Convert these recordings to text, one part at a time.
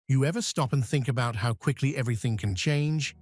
You ever stop and think about how quickly everything can change?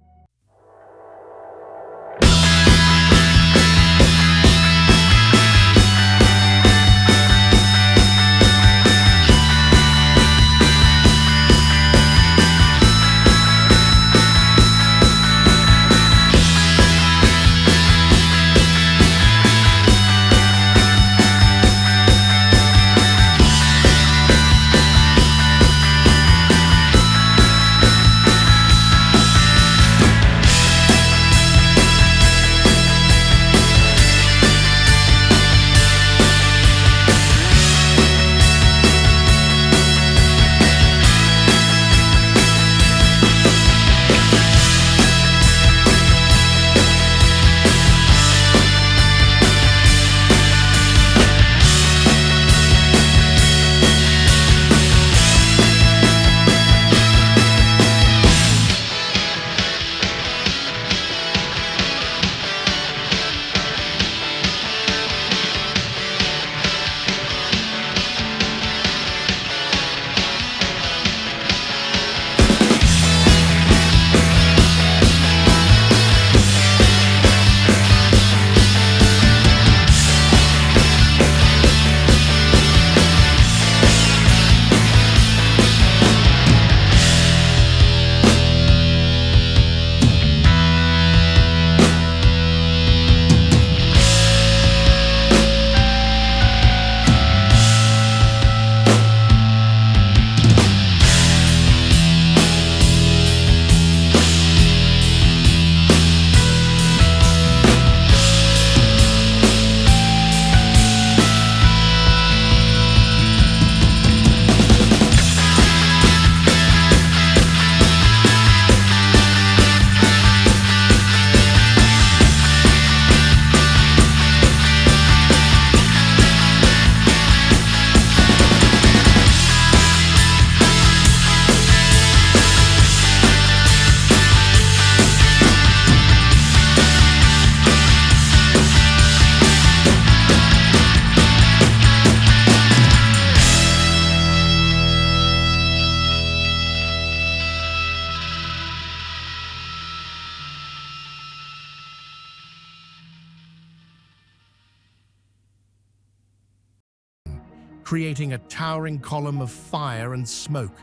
Creating a towering column of fire and smoke.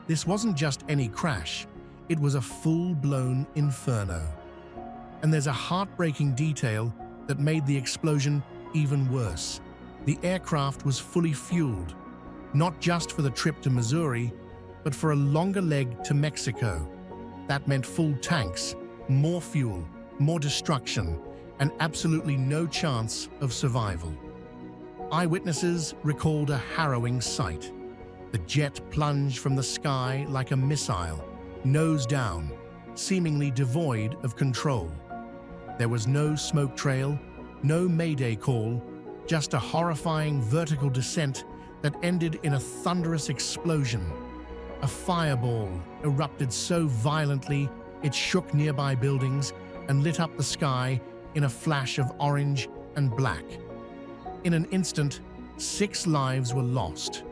This wasn't just any crash, it was a full-blown inferno. And there's a heartbreaking detail that made the explosion even worse. The aircraft was fully fueled, not just for the trip to Missouri, but for a longer leg to Mexico. That meant full tanks, more fuel, more destruction, and absolutely no chance of survival. Eyewitnesses recalled a harrowing sight. The jet plunged from the sky like a missile, nose down, seemingly devoid of control. There was no smoke trail, no mayday call, just a horrifying vertical descent that ended in a thunderous explosion. A fireball erupted so violently it shook nearby buildings and lit up the sky in a flash of orange and black. In an instant, 6 lives were lost.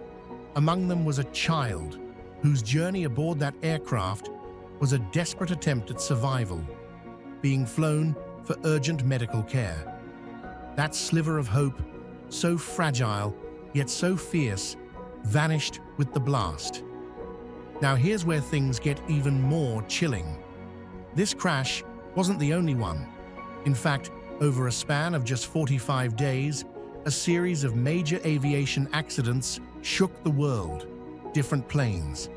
Among them was a child whose journey aboard that aircraft was a desperate attempt at survival, being flown for urgent medical care. That sliver of hope, so fragile yet so fierce, vanished with the blast. Now here's where things get even more chilling. This crash wasn't the only one. In fact, over a span of just 45 days, a series of major aviation accidents shook the world. Different planes,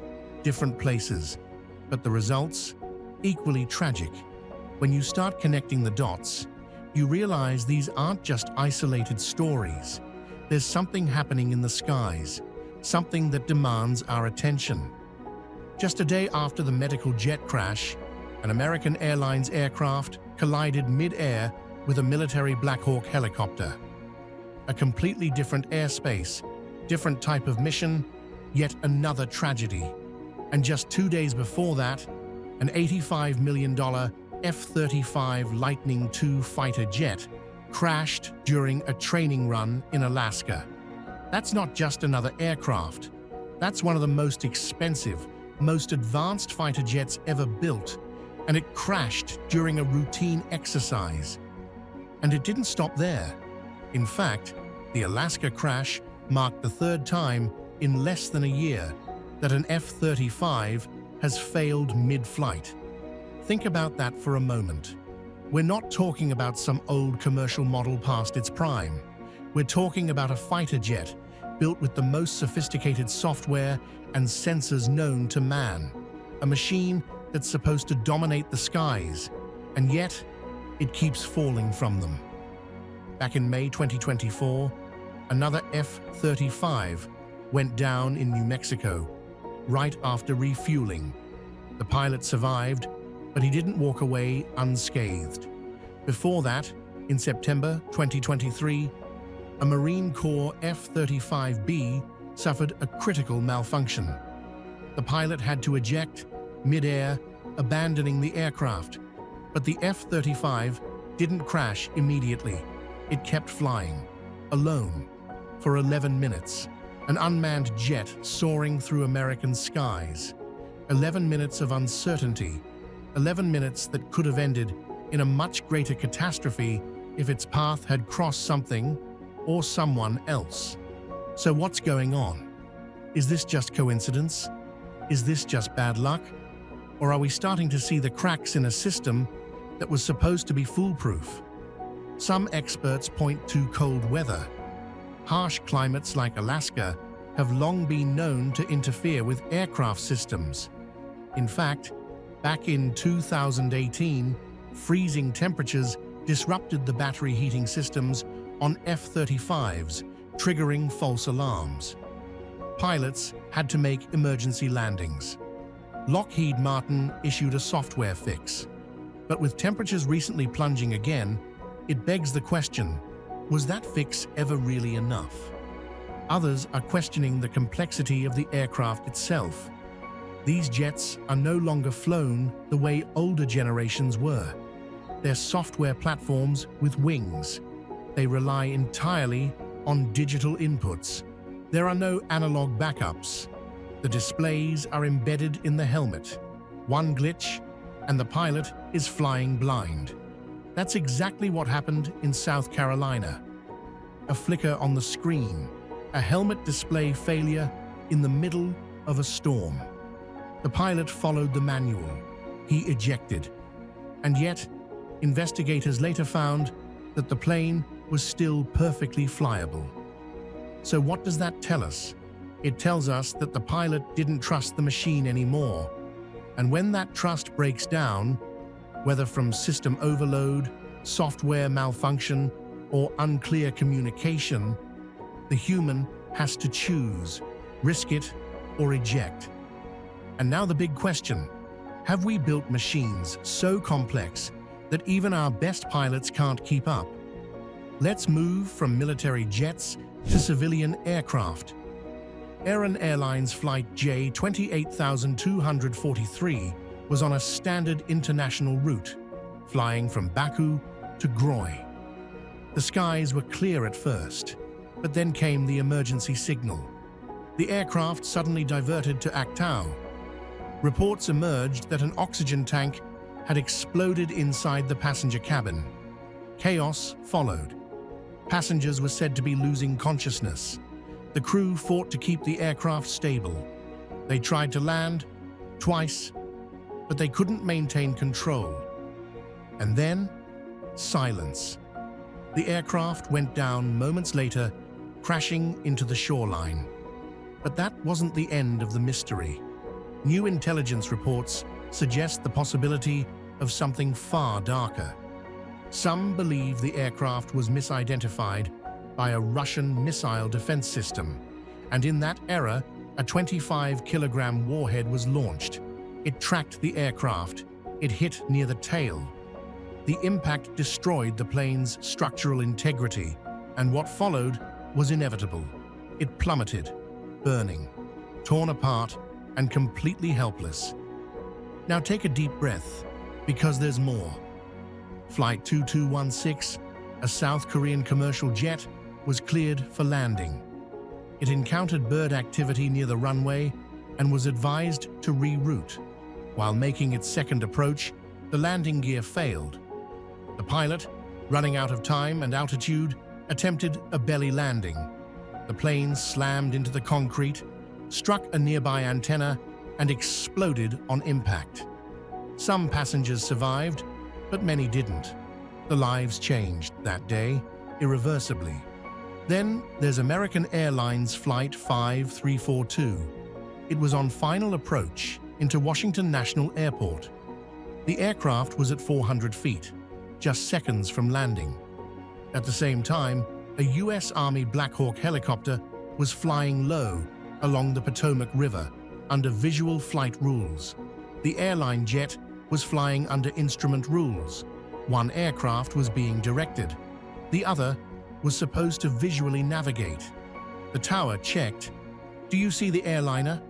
different places, but the results equally tragic. When you start connecting the dots, you realize these aren't just isolated stories. There's something happening in the skies, something that demands our attention. Just a day after the medical jet crash, an American Airlines aircraft collided mid-air with a military Black Hawk helicopter. A completely different airspace, different type of mission, yet another tragedy. And just 2 days before that, an $85 million F-35 Lightning II fighter jet crashed during a training run in Alaska. That's not just another aircraft. That's one of the most expensive, most advanced fighter jets ever built, and it crashed during a routine exercise. And it didn't stop there. In fact, the Alaska crash marked the third time in less than a year that an F-35 has failed mid-flight. Think about that for a moment. We're not talking about some old commercial model past its prime. We're talking about a fighter jet built with the most sophisticated software and sensors known to man. A machine that's supposed to dominate the skies, and yet it keeps falling from them. Back in May 2024, another F-35 went down in New Mexico, right after refueling. The pilot survived, but he didn't walk away unscathed. Before that, in September 2023, a Marine Corps F-35B suffered a critical malfunction. The pilot had to eject mid-air, abandoning the aircraft. But the F-35 didn't crash immediately. It kept flying, alone, for 11 minutes. An unmanned jet soaring through American skies. 11 minutes of uncertainty. 11 minutes that could have ended in a much greater catastrophe if its path had crossed something or someone else. So what's going on? Is this just coincidence? Is this just bad luck? Or are we starting to see the cracks in a system that was supposed to be foolproof? Some experts point to cold weather. Harsh climates like Alaska have long been known to interfere with aircraft systems. In fact, back in 2018, freezing temperatures disrupted the battery heating systems on F-35s, triggering false alarms. Pilots had to make emergency landings. Lockheed Martin issued a software fix. But with temperatures recently plunging again, it begs the question, was that fix ever really enough? Others are questioning the complexity of the aircraft itself. These jets are no longer flown the way older generations were. They're software platforms with wings. They rely entirely on digital inputs. There are no analog backups. The displays are embedded in the helmet. One glitch, and the pilot is flying blind. That's exactly what happened in South Carolina. A flicker on the screen, a helmet display failure in the middle of a storm. The pilot followed the manual. He ejected. And yet, investigators later found that the plane was still perfectly flyable. So what does that tell us? It tells us that the pilot didn't trust the machine anymore. And when that trust breaks down, whether from system overload, software malfunction, or unclear communication, the human has to choose, risk it or eject. And now the big question, have we built machines so complex that even our best pilots can't keep up? Let's move from military jets to civilian aircraft. Aran Airlines Flight J28243 was on a standard international route, flying from Baku to Groy. The skies were clear at first, but then came the emergency signal. The aircraft suddenly diverted to Aktau. Reports emerged that an oxygen tank had exploded inside the passenger cabin. Chaos followed. Passengers were said to be losing consciousness. The crew fought to keep the aircraft stable. They tried to land twice, but they couldn't maintain control. And then, silence. The aircraft went down moments later, crashing into the shoreline. But that wasn't the end of the mystery. New intelligence reports suggest the possibility of something far darker. Some believe the aircraft was misidentified by a Russian missile defense system, and in that error, a 25-kilogram warhead was launched. It tracked the aircraft. It hit near the tail. The impact destroyed the plane's structural integrity, and what followed was inevitable. It plummeted, burning, torn apart, and completely helpless. Now take a deep breath, because there's more. Flight 2216, a South Korean commercial jet, was cleared for landing. It encountered bird activity near the runway and was advised to reroute. While making its second approach, the landing gear failed. The pilot, running out of time and altitude, attempted a belly landing. The plane slammed into the concrete, struck a nearby antenna, and exploded on impact. Some passengers survived, but many didn't. The lives changed that day, irreversibly. Then there's American Airlines Flight 5342. It was on final approach into Washington National Airport. The aircraft was at 400 feet, just seconds from landing. At the same time, a U.S. Army Black Hawk helicopter was flying low along the Potomac River under visual flight rules. The airline jet was flying under instrument rules. One aircraft was being directed. The other was supposed to visually navigate. The tower checked. "Do you see the airliner?"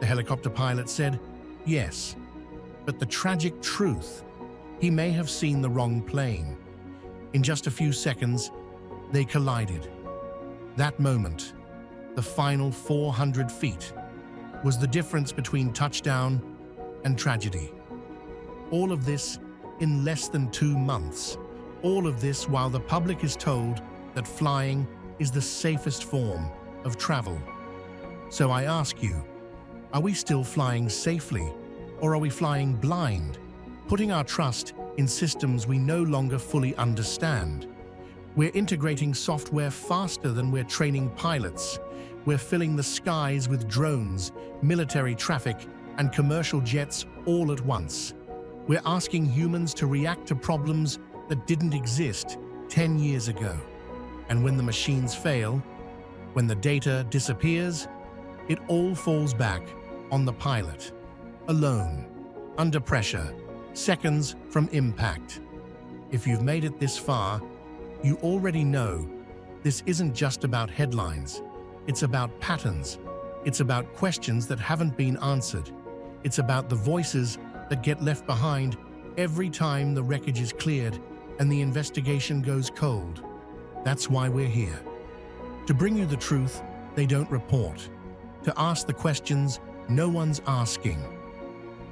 The helicopter pilot said, "Yes." But the tragic truth, he may have seen the wrong plane. In just a few seconds, they collided. That moment, the final 400 feet, was the difference between touchdown and tragedy. All of this in less than 2 months. All of this while the public is told that flying is the safest form of travel. So I ask you, are we still flying safely, or are we flying blind, putting our trust in systems we no longer fully understand? We're integrating software faster than we're training pilots. We're filling the skies with drones, military traffic, and commercial jets all at once. We're asking humans to react to problems that didn't exist 10 years ago. And when the machines fail, when the data disappears, it all falls back on the pilot, alone, under pressure, seconds from impact. If you've made it this far, you already know this isn't just about headlines. It's about patterns. It's about questions that haven't been answered. It's about the voices that get left behind every time the wreckage is cleared and the investigation goes cold. That's why we're here. To bring you the truth they don't report. To ask the questions no one's asking.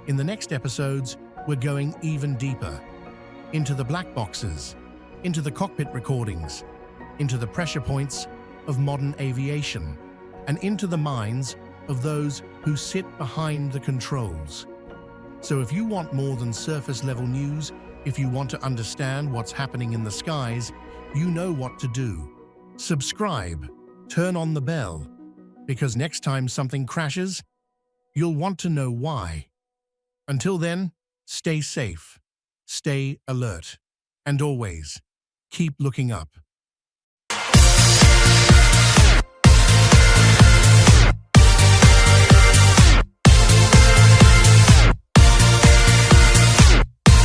In the next episodes, we're going even deeper. Into the black boxes, into the cockpit recordings, into the pressure points of modern aviation, and into the minds of those who sit behind the controls. So if you want more than surface-level news, if you want to understand what's happening in the skies, you know what to do. Subscribe, turn on the bell, because next time something crashes, you'll want to know why. Until then, stay safe, stay alert, and always keep looking up.